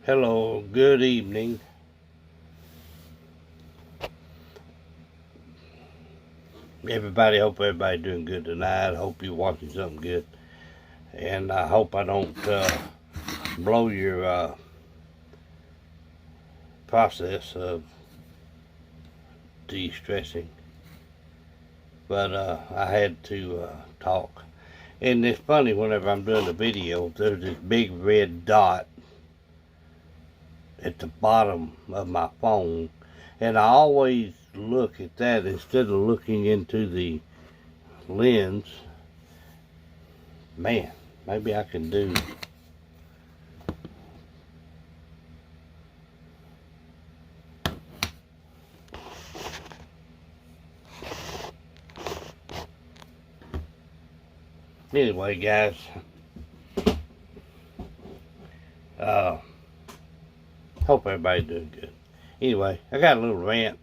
Hello, good evening. Hope everybody doing good tonight. Hope you're watching something good. And I hope I don't blow your process of de-stressing. But I had to talk. And it's funny, whenever I'm doing the video, there's this big red dot at the bottom of my phone. And I always look at that instead of looking into the lens. Man, maybe I can do. Anyway, guys, hope everybody's doing good. Anyway, I got a little rant.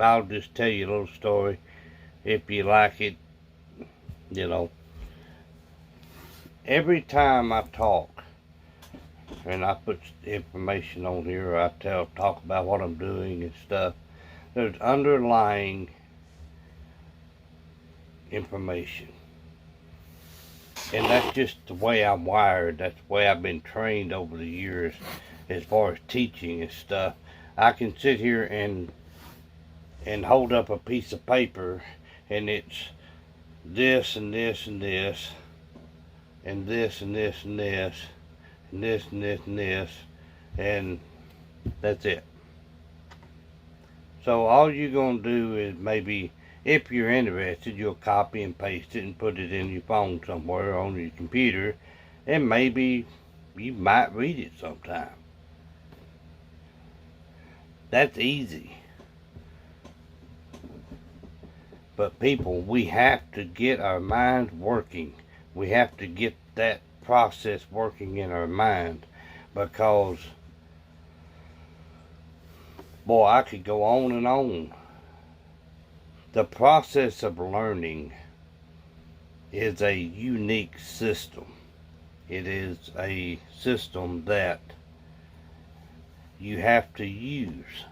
I'll just tell you a little story. If you like it, you know. Every time I talk, and I put information on here, or I talk about what I'm doing and stuff, there's underlying information. And that's just the way I'm wired. That's the way I've been trained over the years as far as teaching and stuff. I can sit here and hold up a piece of paper and it's this and this and this and this and this and this and this and this and this, and that's it. So all you're going to do is, maybe if you're interested, you'll copy and paste it and put it in your phone somewhere on your computer, and maybe you might read it sometime. That's easy. But people, we have to get our minds working. We have to get that process working in our mind, because boy, I could go on and on. The process of learning is a unique system. It is a system that you have to use.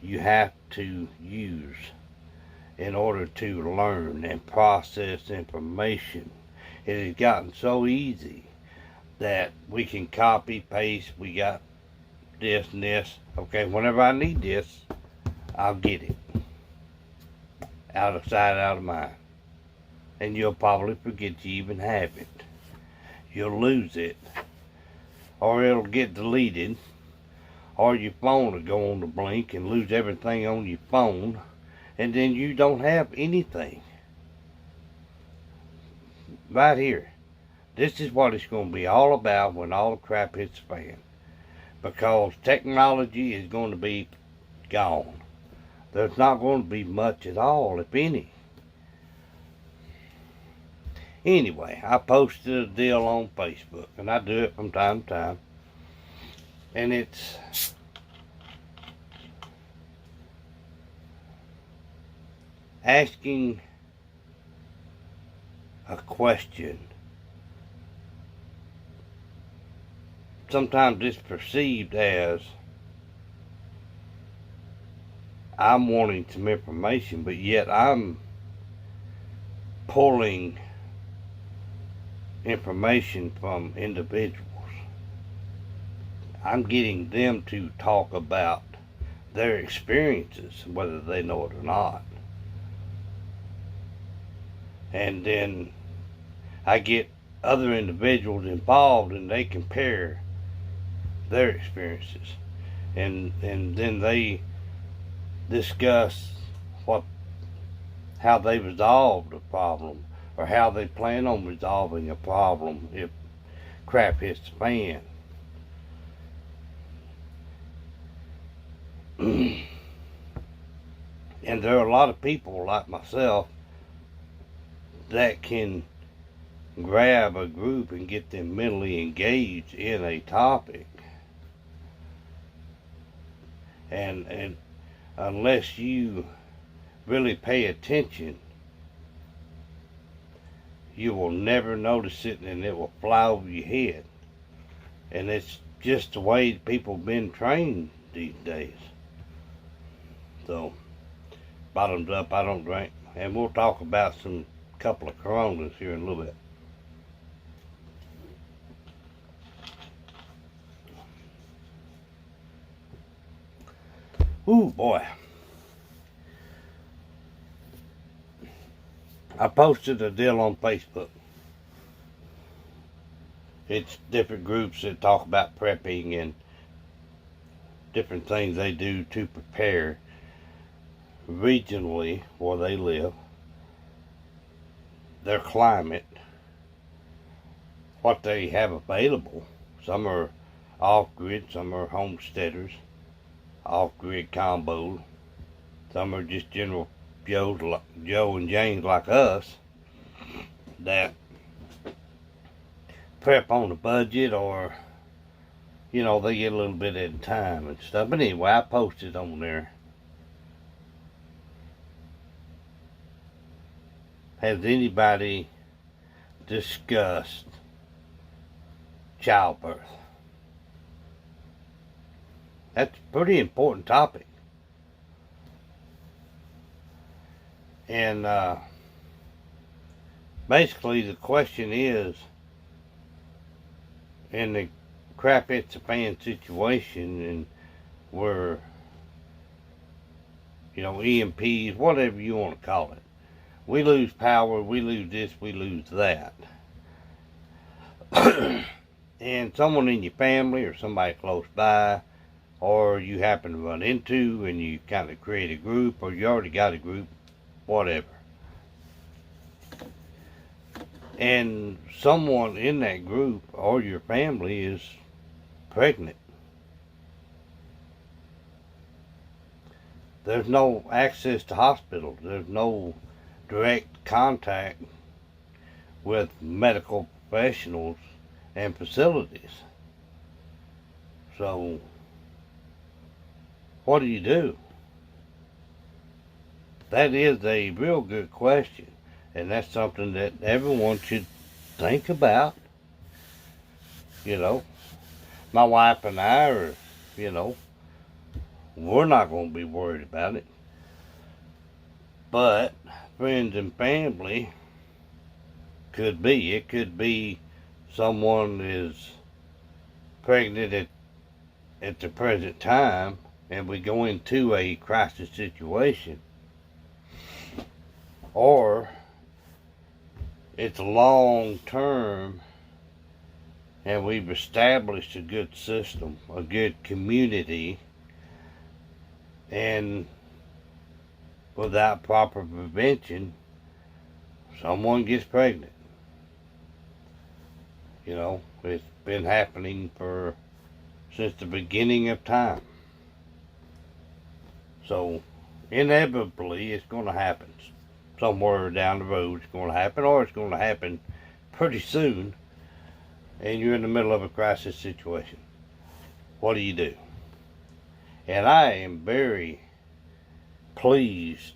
You have to use in order to learn and process information. It has gotten so easy that we can copy, paste. We got this and this. Okay, whenever I need this, I'll get it. Out of sight, out of mind. And you'll probably forget you even have it. You'll lose it. Or it'll get deleted. Or your phone will go on the blink and lose everything on your phone. And then you don't have anything. Right here. This is what it's going to be all about when all the crap hits the fan. Because technology is going to be gone. There's not going to be much at all, if any. Anyway, I posted a deal on Facebook, and I do it from time to time. And it's asking a question. Sometimes it's perceived as I'm wanting some information, but yet I'm pulling information from individuals. I'm getting them to talk about their experiences, whether they know it or not. And then I get other individuals involved, and they compare their experiences. And then they discuss how they resolved a problem, or how they plan on resolving a problem if crap hits the fan. And there are a lot of people like myself that can grab a group and get them mentally engaged in a topic. And unless you really pay attention, you will never notice it, and it will fly over your head. And it's just the way people have been trained these days. So, bottoms up, I don't drink. And we'll talk about some couple of Coronas here in a little bit. Ooh, boy. I posted a deal on Facebook. It's different groups that talk about prepping and different things they do to prepare regionally where they live, their climate, what they have available. Some are off-grid, some are homesteaders, off-grid combos. Some are just general Joe and James like us that prep on a budget, or you know, they get a little bit at a time and stuff. But anyway, I posted on there. Has anybody discussed childbirth? That's a pretty important topic. And basically the question is, in the crap it's a fan situation, and where, you know, EMPs, whatever you want to call it, we lose power, we lose this, we lose that. And someone in your family or somebody close by, or you happen to run into and you kind of create a group, or you already got a group, whatever. And someone in that group or your family is pregnant. There's no access to hospitals. There's no direct contact with medical professionals and facilities. So, what do you do? That is a real good question, and that's something that everyone should think about. You know, my wife and I are, you know, we're not going to be worried about it. But friends and family could be. It could be someone is pregnant at the present time, and we go into a crisis situation. Or it's long term, and we've established a good system, a good community, and without proper prevention, someone gets pregnant. You know, it's been happening since the beginning of time. So inevitably it's going to happen. Somewhere down the road it's going to happen, or it's going to happen pretty soon, and you're in the middle of a crisis situation. What do you do? And I am very pleased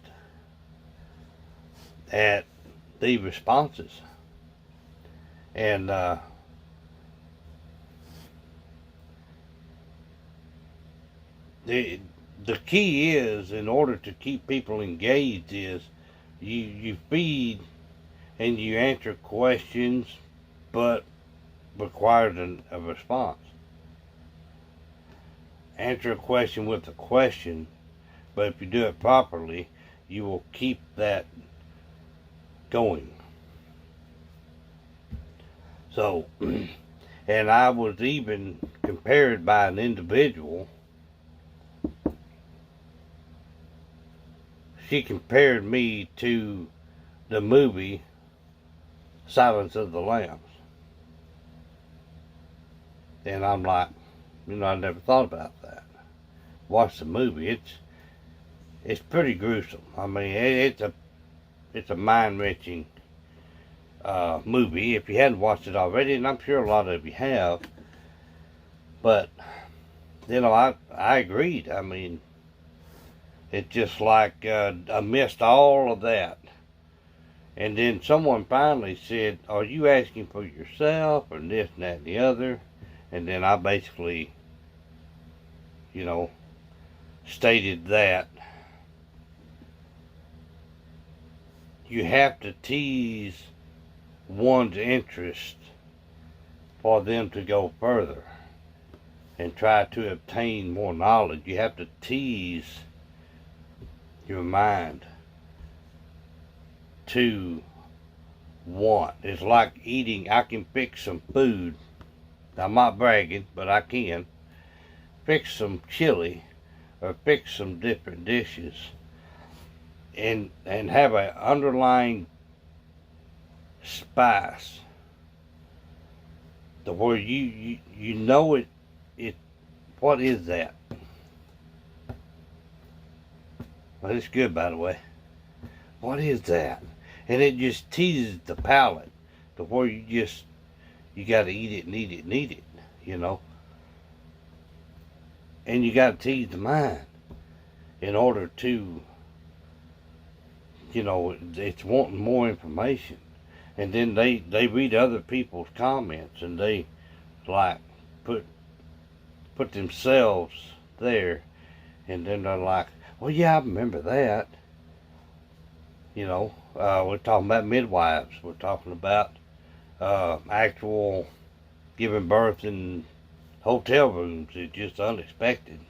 at the responses. And the key is, in order to keep people engaged, is you feed and you answer questions, but requires a response. Answer a question with a question, but if you do it properly, you will keep that going. So, and I was even compared by an individual. She compared me to the movie Silence of the Lambs. And I'm like, you know, I never thought about that. Watch the movie. It's pretty gruesome. I mean, it's a mind-wrenching movie if you hadn't watched it already, and I'm sure a lot of you have. But, you know, I agreed. I mean, it's just like amidst all of that, And then someone finally said, are you asking for yourself or this and that and the other? And then I basically, you know, stated that you have to tease one's interest for them to go further and try to obtain more knowledge. You have to tease your mind to want. It's like eating. I can fix some food. I'm not bragging, but I can fix some chili or fix some different dishes and have an underlying spice to where you know it. What is that? Well, it's good, by the way. What is that? And it just teases the palate to where you got to eat it and eat it and eat it, you know. And you got to tease the mind in order to, you know, it's wanting more information. And then they read other people's comments and they like put themselves there, and then they're like, well, yeah, I remember that. You know, we're talking about midwives. We're talking about actual giving birth in hotel rooms. It's just unexpected.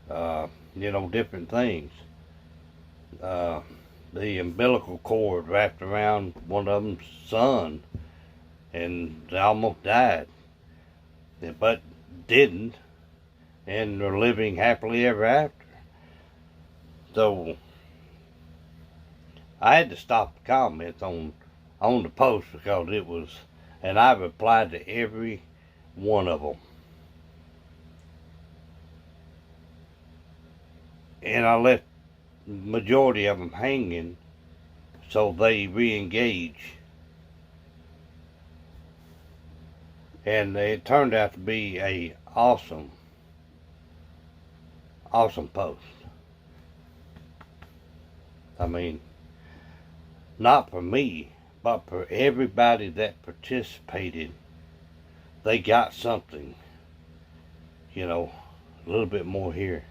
You know, different things. The umbilical cord wrapped around one of them's son, and they almost died, but didn't, and they're living happily ever after. So I had to stop the comments on the post because it was, and I replied to every one of them. And I left the majority of them hanging so they re-engage. And it turned out to be a awesome post. I mean, not for me, but for everybody that participated. They got something, you know, a little bit more here.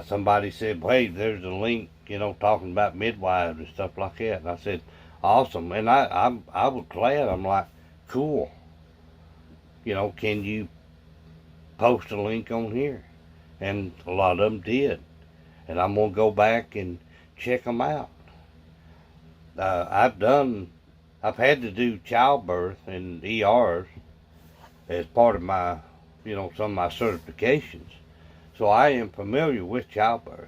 Somebody said, hey, there's a link, you know, talking about midwives and stuff like that. And I said, awesome. And I was glad. I'm like, cool. You know, can you post a link on here? And a lot of them did. And I'm going to go back and check them out. I've had to do childbirth and ERs as part of my, you know, some of my certifications. So I am familiar with childbirth.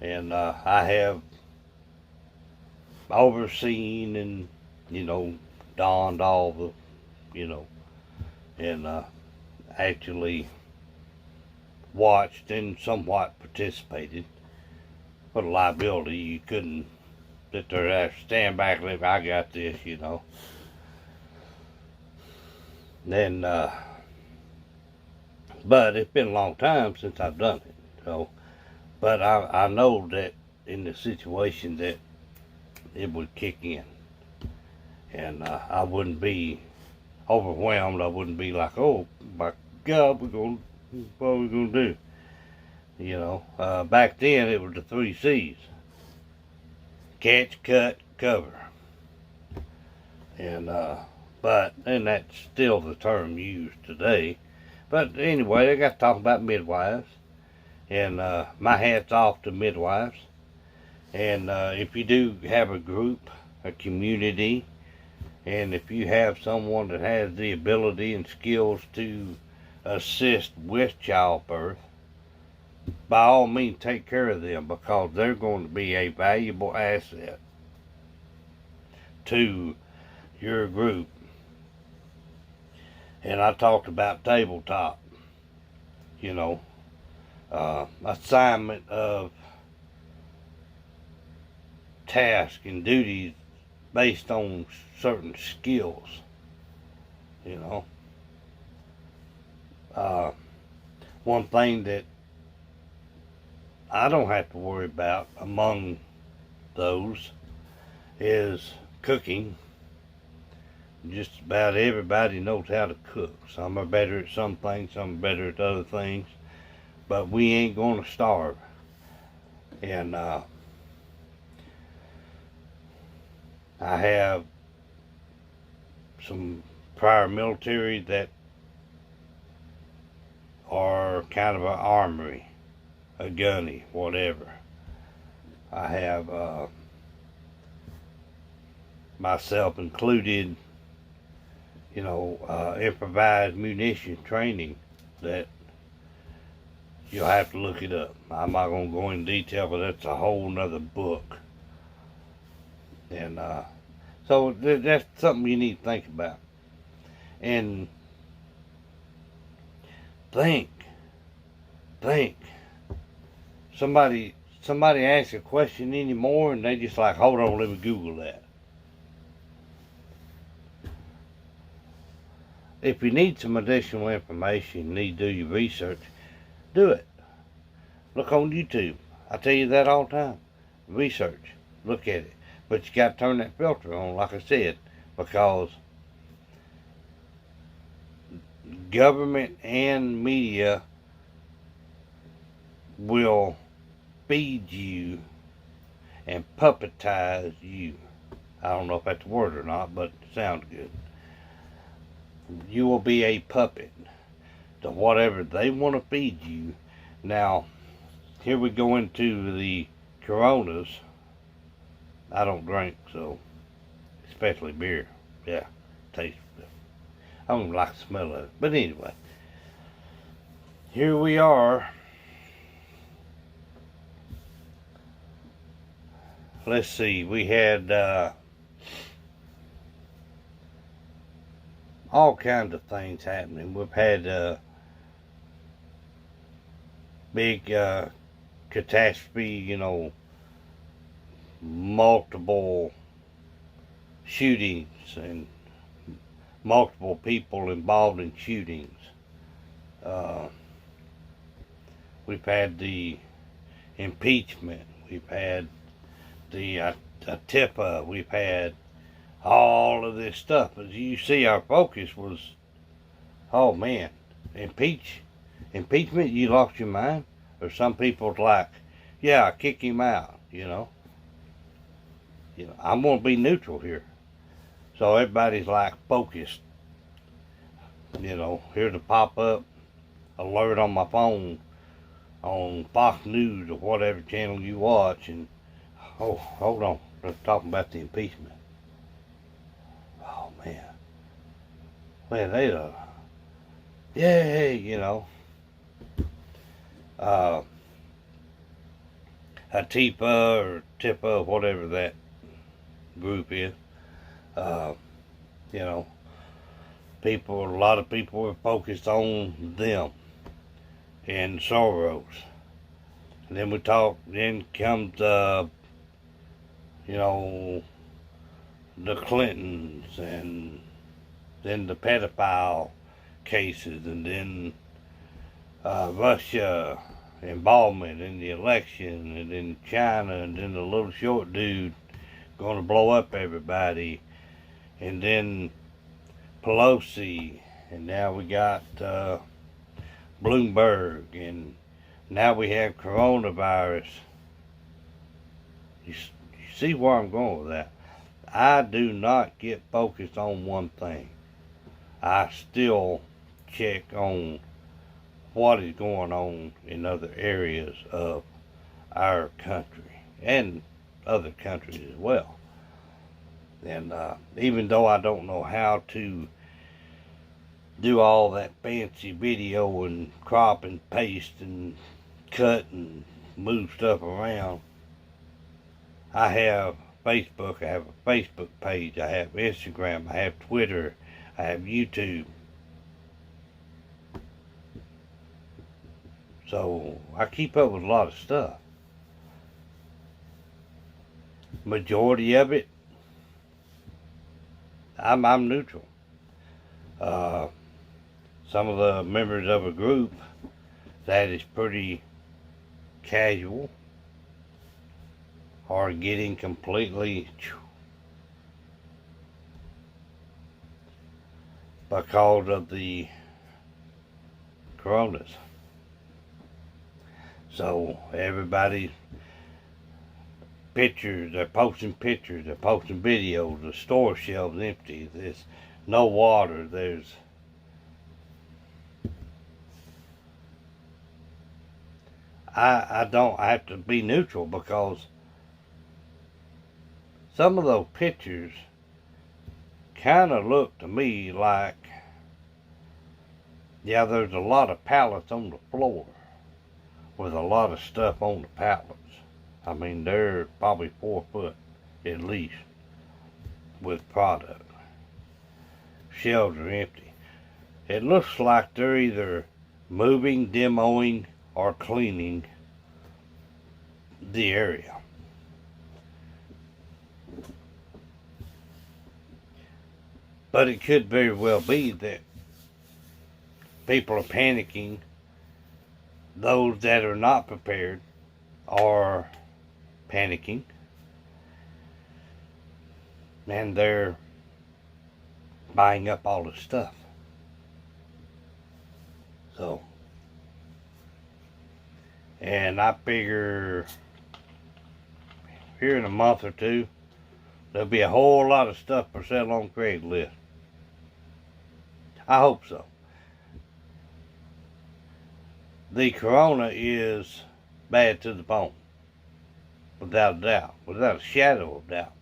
And I have overseen and, you know, donned all the, you know, and actually watched and somewhat participated. For the liability, you couldn't sit there and stand back and live, I got this, you know. Then, but it's been a long time since I've done it. So, but I know that in the situation that it would kick in. And I wouldn't be overwhelmed. I wouldn't be like, oh my God, what are we gonna do? You know, back then it was the 3 C's: catch, cut, cover. And and that's still the term used today. But anyway, I got to talk about midwives, and my hat's off to midwives. And if you do have a group, a community, and if you have someone that has the ability and skills to assist with childbirth, by all means take care of them, because they're going to be a valuable asset to your group. And I talked about tabletop, you know, assignment of tasks and duties based on certain skills, you know. One thing that I don't have to worry about among those is cooking. Just about everybody knows how to cook. Some are better at some things, some are better at other things, but we ain't gonna starve. And I have some prior military that are kind of an armory, a gunny, whatever. I have myself included, improvised munition training that you'll have to look it up. I'm not going to go in detail, but that's a whole nother book. And so that's something you need to think about. And think. Somebody asks a question anymore and they just like, hold on, let me Google that. If you need some additional information, you need to do your research, do it. Look on YouTube. I tell you that all the time. Research. Look at it. But you got to turn that filter on, like I said, because government and media will feed you and puppetize you. I don't know if that's a word or not, but it sounds good. You will be a puppet to whatever they want to feed you. Now, here we go into the Coronas. I don't drink, so, especially beer. Yeah, tastes good. I don't even like the smell of it. But anyway, here we are. Let's see, we had all kinds of things happening. We've had big catastrophe, multiple shootings and multiple people involved in shootings. We've had the impeachment. We've had the TIPA. We've had all of this stuff. As you see, our focus was, oh man, impeachment, you lost your mind? Or some people's like, yeah, kick him out, I'm going to be neutral here. So everybody's like focused. Here to pop up alert on my phone on Fox News or whatever channel you watch, and oh, hold on, we're talking about the impeachment. Oh man, well they yay, Atipa or TIPA, whatever that group is. A lot of people are focused on them and Soros. And then then comes, the Clintons, and then the pedophile cases, and then Russia involvement in the election, and then China, and then the little short dude going to blow up everybody, and then Pelosi, and now we got Bloomberg, and now we have coronavirus. You see where I'm going with that? I do not get focused on one thing. I still check on what is going on in other areas of our country and other countries as well. And even though I don't know how to do all that fancy video and crop and paste and cut and move stuff around, I have Facebook, I have a Facebook page, I have Instagram, I have Twitter, I have YouTube. So I keep up with a lot of stuff. Majority of it, I'm neutral. Some of the members of a group that is pretty casual, are getting completely because of the coronas. So everybody they're posting pictures, they're posting videos, the store shelves empty, there's no water, I don't have to be neutral because some of those pictures kind of look to me like, yeah, there's a lot of pallets on the floor with a lot of stuff on the pallets. I mean, they're probably 4 foot at least with product. Shelves are empty. It looks like they're either moving, demoing, or cleaning the area. But it could very well be that people are panicking. Those that are not prepared are panicking. And they're buying up all the stuff. So, and I figure here in a month or two, there'll be a whole lot of stuff for sale on Craigslist. I hope so. The corona is bad to the bone. Without a doubt. Without a shadow of doubt.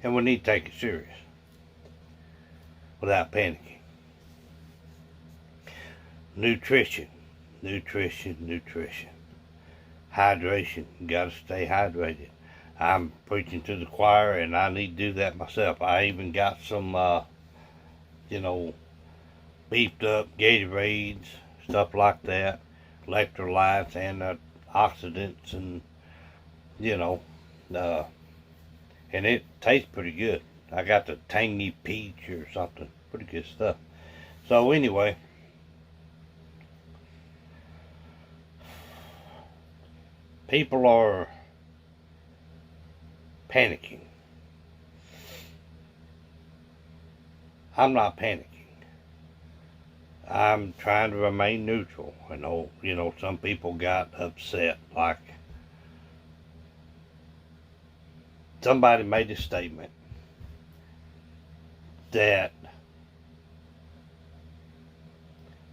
And we need to take it serious. Without panicking. Nutrition. Hydration. You gotta stay hydrated. I'm preaching to the choir, and I need to do that myself. I even got some, beefed up Gatorades, stuff like that, electrolytes, and oxidants, and and it tastes pretty good. I got the tangy peach or something, pretty good stuff. So anyway, people are panicking. I'm not panicking. I'm trying to remain neutral. I know, some people got upset. Like, somebody made a statement that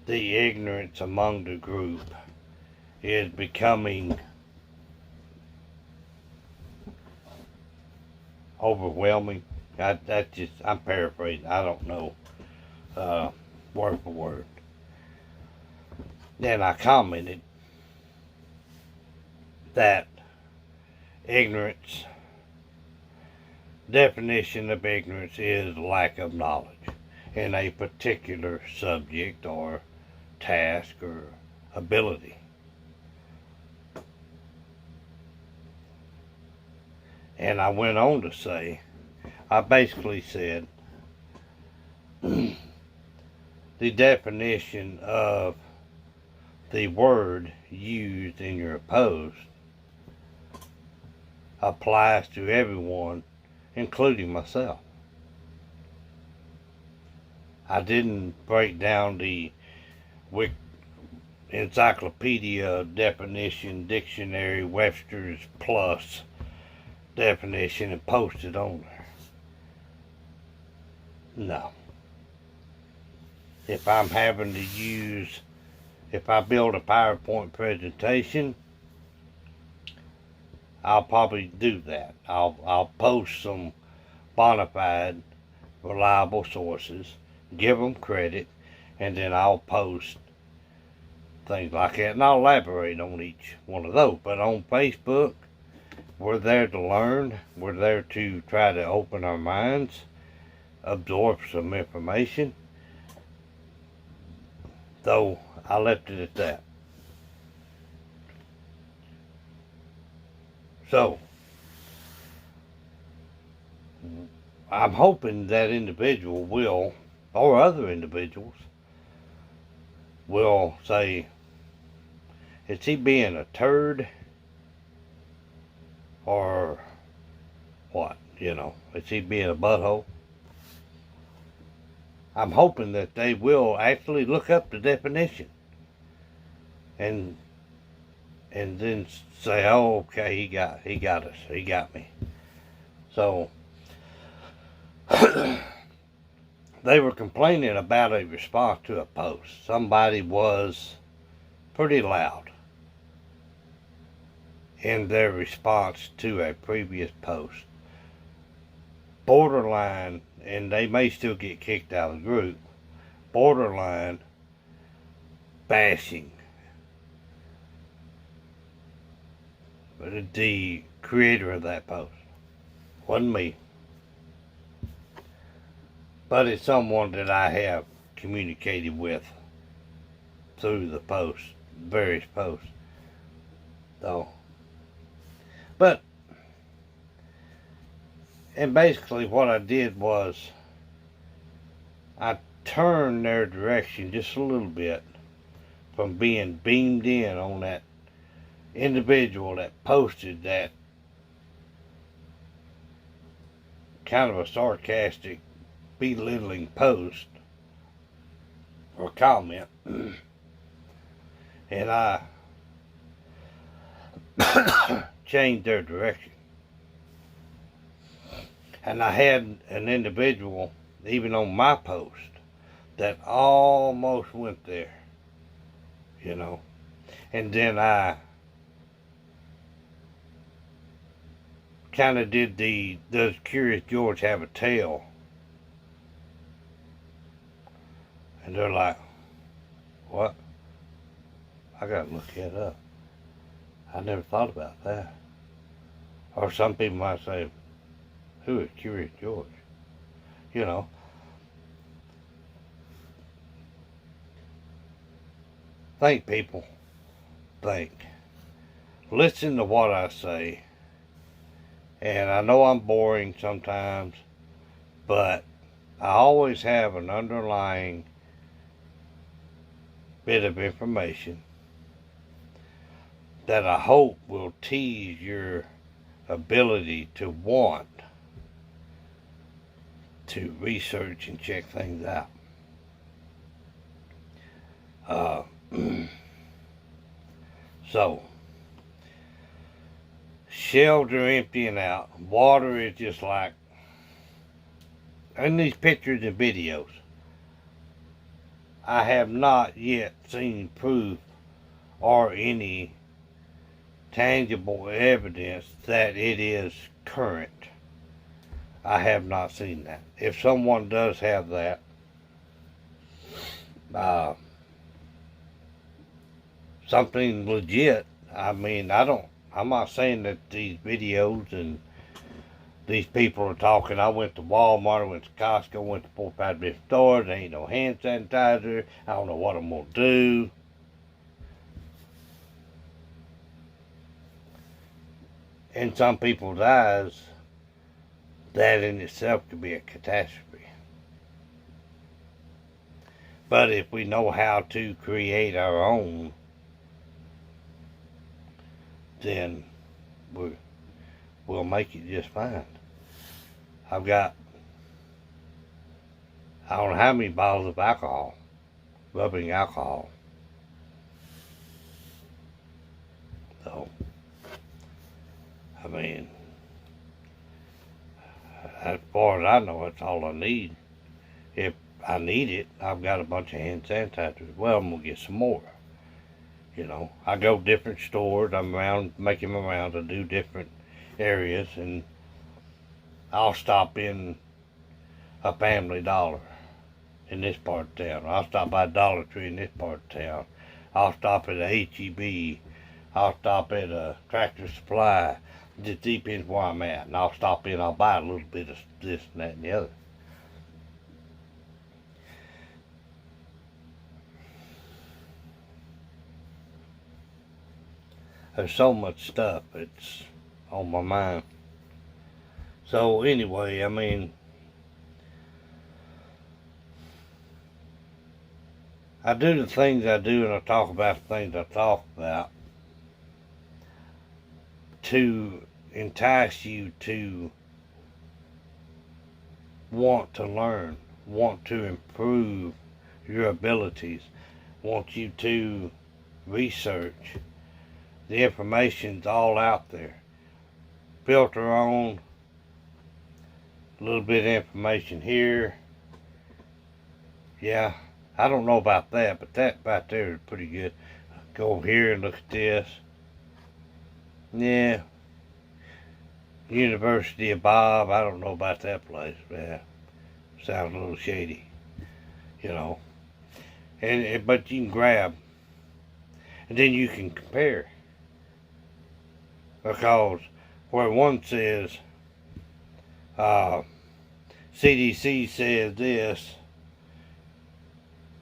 the ignorance among the group is becoming overwhelming. I'm paraphrasing. I don't know word for word. Then I commented that definition of ignorance is lack of knowledge in a particular subject or task or ability. And I went on to say, I basically said, the definition of the word used in your post applies to everyone, including myself. I didn't break down the encyclopedia definition, dictionary, Webster's Plus definition and post it on there. No. If I'm having to if I build a PowerPoint presentation, I'll probably do that. I'll post some bona fide, reliable sources, give them credit, and then I'll post things like that, and I'll elaborate on each one of those. But on Facebook, we're there to learn. We're there to try to open our minds, absorb some information. So I left it at that. So I'm hoping that individual will, or other individuals, will say, is he being a turd or what? Is he being a butthole? I'm hoping that they will actually look up the definition and then say, oh, okay, he got us, he got me. So they were complaining about a response to a post. Somebody was pretty loud in their response to a previous post. Borderline, and they may still get kicked out of the group, borderline bashing the creator of that post. Wasn't me. But it's someone that I have communicated with through the posts, various posts. So, and basically what I did was I turned their direction just a little bit from being beamed in on that individual that posted that kind of a sarcastic, belittling post or comment, and I changed their direction. And I had an individual, even on my post, that almost went there, and then I kind of did does Curious George have a tail? And they're like, what? I gotta look that up. I never thought about that. Or some people might say, who is Curious George? Think, people. Think. Listen to what I say. And I know I'm boring sometimes, but I always have an underlying bit of information that I hope will tease your ability to want to research and check things out. So, shelves are emptying out. Water is just like, in these pictures and videos, I have not yet seen proof or any tangible evidence that it is current. I have not seen that. If someone does have that, something legit, I'm not saying that these videos and these people are talking, I went to Walmart, I went to Costco, went to 4 or 5 different stores, there ain't no hand sanitizer, I don't know what I'm going to do. In some people's eyes, that in itself could be a catastrophe. But if we know how to create our own, then we'll make it just fine. I've got, I don't know how many bottles of alcohol, rubbing alcohol. So, as far as I know, that's all I need. If I need it, I've got a bunch of hand sanitizers. Well, I'm going to get some more. I go different stores. I'm around, making my rounds. I do different areas, and I'll stop in a Family Dollar in this part of town. I'll stop by Dollar Tree in this part of town. I'll stop at a H-E-B. I'll stop at a Tractor Supply. It just depends where I'm at. And I'll stop in, I'll buy a little bit of this and that and the other. There's so much stuff that's on my mind. So anyway, I do the things I do and I talk about the things I talk about to entice you to want to learn, want to improve your abilities, want you to research. The information's all out there. Filter on, a little bit of information here. Yeah, I don't know about that, but that right there is pretty good. Go over here and look at this. Yeah, University of Bob, I don't know about that place. Yeah, sounds a little shady, you know. But you can grab, and then you can compare. Because where one says, CDC says this,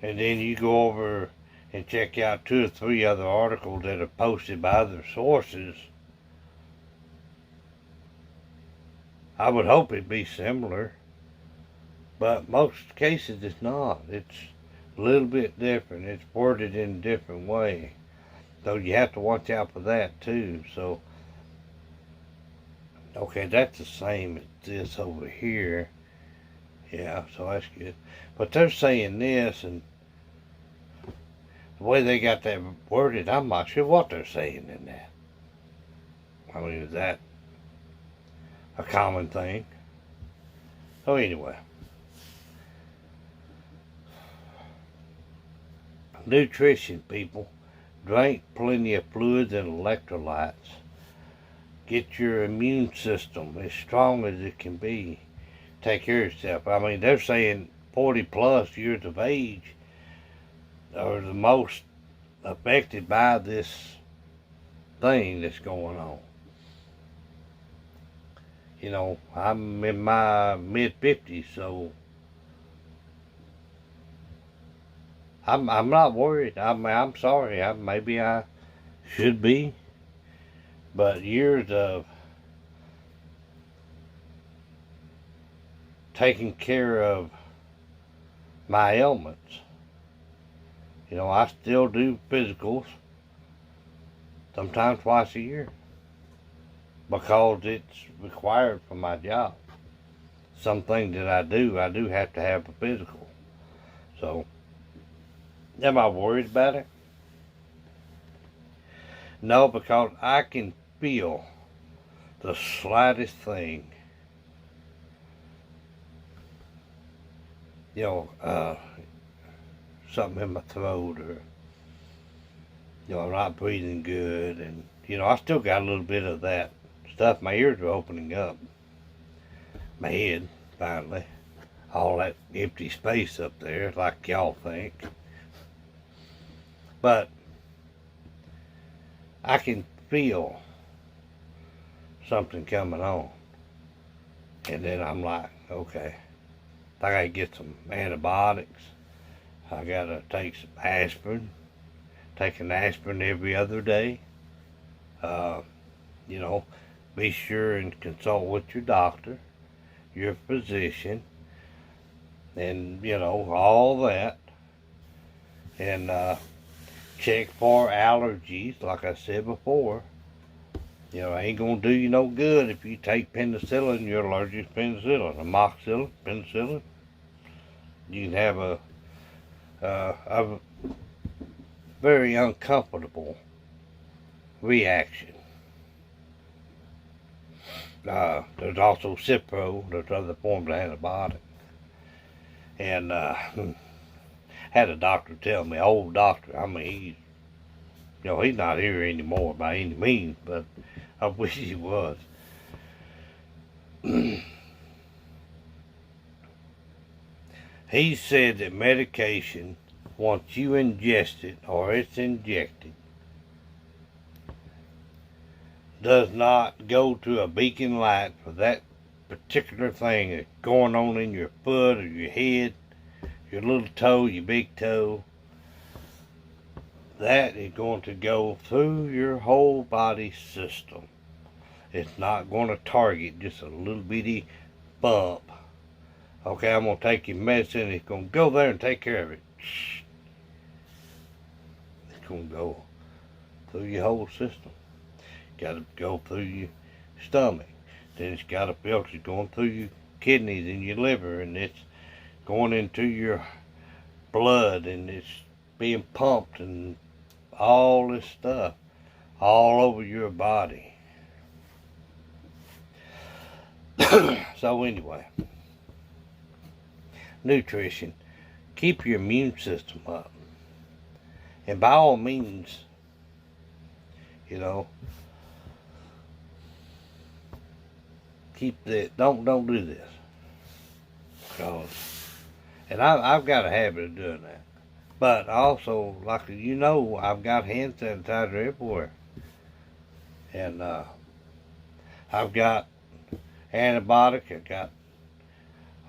and then you go over and check out 2 or 3 other articles that are posted by other sources, I would hope it'd be similar, but most cases it's not. It's a little bit different. It's worded in a different way. So you have to watch out for that too. So, okay, that's the same as this over here. Yeah, so that's good. But they're saying this, and the way they got that worded, I'm not sure what they're saying in that. I mean, is that a common thing? So anyway, nutrition, people. Drink plenty of fluids and electrolytes. Get your immune system as strong as it can be. Take care of yourself. I mean, they're saying 40 plus years of age are the most affected by this thing that's going on. You know, I'm in my mid-50s, so I'm not worried. I'm sorry. Maybe I should be, but years of taking care of my ailments. You know, I still do physicals, sometimes twice a year, because it's required for my job. Some things that I do have to have a physical. So, am I worried about it? No, because I can feel the slightest thing. You know, something in my throat, or, you know, I'm not breathing good, and, you know, I still got a little bit of that stuff. My ears are opening up. My head, finally. All that empty space up there, like y'all think. But I can feel something coming on. And then I'm like, okay, I gotta get some antibiotics. I gotta take some aspirin. Take an aspirin every other day. You know, be sure and consult with your doctor, your physician, and, you know, all that. And check for allergies, like I said before. You know, it ain't gonna do you no good if you take penicillin, you're allergic to penicillin, amoxicillin, penicillin. You can have a very uncomfortable reaction. There's also Cipro, there's other forms of antibiotic. And had a doctor tell me, old doctor, I mean, he's not here anymore by any means, but I wish he was. He said that medication, once you ingest it or it's injected, does not go to a beacon light for that particular thing that's going on in your foot or your head, your little toe, your big toe. That is going to go through your whole body system. It's not going to target just a little bitty bump. Okay, I'm going to take your medicine, it's going to go there and take care of it. going to go through your whole system. Got to go through your stomach. Then it's got a filter going through your kidneys and your liver, and it's going into your blood, and it's being pumped, and all this stuff all over your body. So anyway, nutrition. Keep your immune system up. And by all means, you know, keep that. Don't do this. Because, and I've got a habit of doing that. But also, like you know, I've got hand sanitizer everywhere. And I've got antibiotic, I've got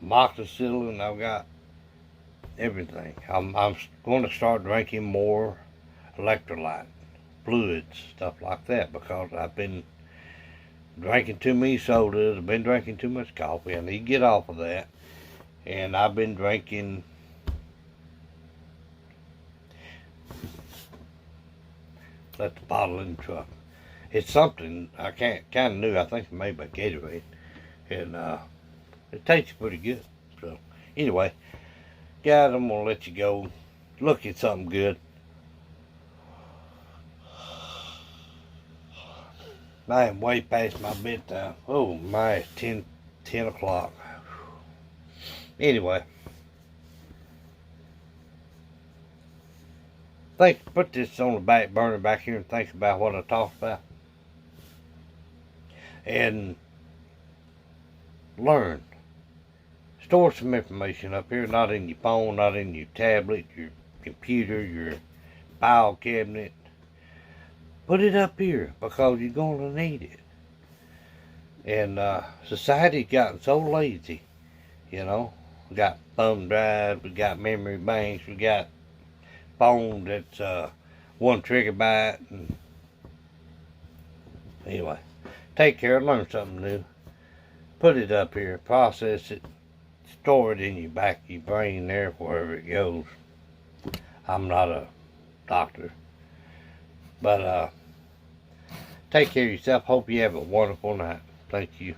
amoxicillin, I've got everything. I'm going to start drinking more electrolyte, fluids, stuff like that, because I've been drinking too many sodas, I've been drinking too much coffee. I need to get off of that. And I've been drinking left the bottle in the truck. It's something I kind of knew. I think it's made by Gatorade, and it tastes pretty good. So anyway, guys, I'm gonna let you go. Look at something good. I am way past my bedtime. Oh my, it's 10 o'clock. Anyway, put this on the back burner back here and think about what I talked about. And learn. Store some information up here, not in your phone, not in your tablet, your computer, your file cabinet. Put it up here, because you're going to need it. And society's gotten so lazy, you know. We got thumb drives, we got memory banks, we got phone that's 1 gigabyte. And anyway, take care, learn something new. Put it up here, process it, store it in your back of your brain there, wherever it goes. I'm not a doctor, but take care of yourself. Hope you have a wonderful night. Thank you.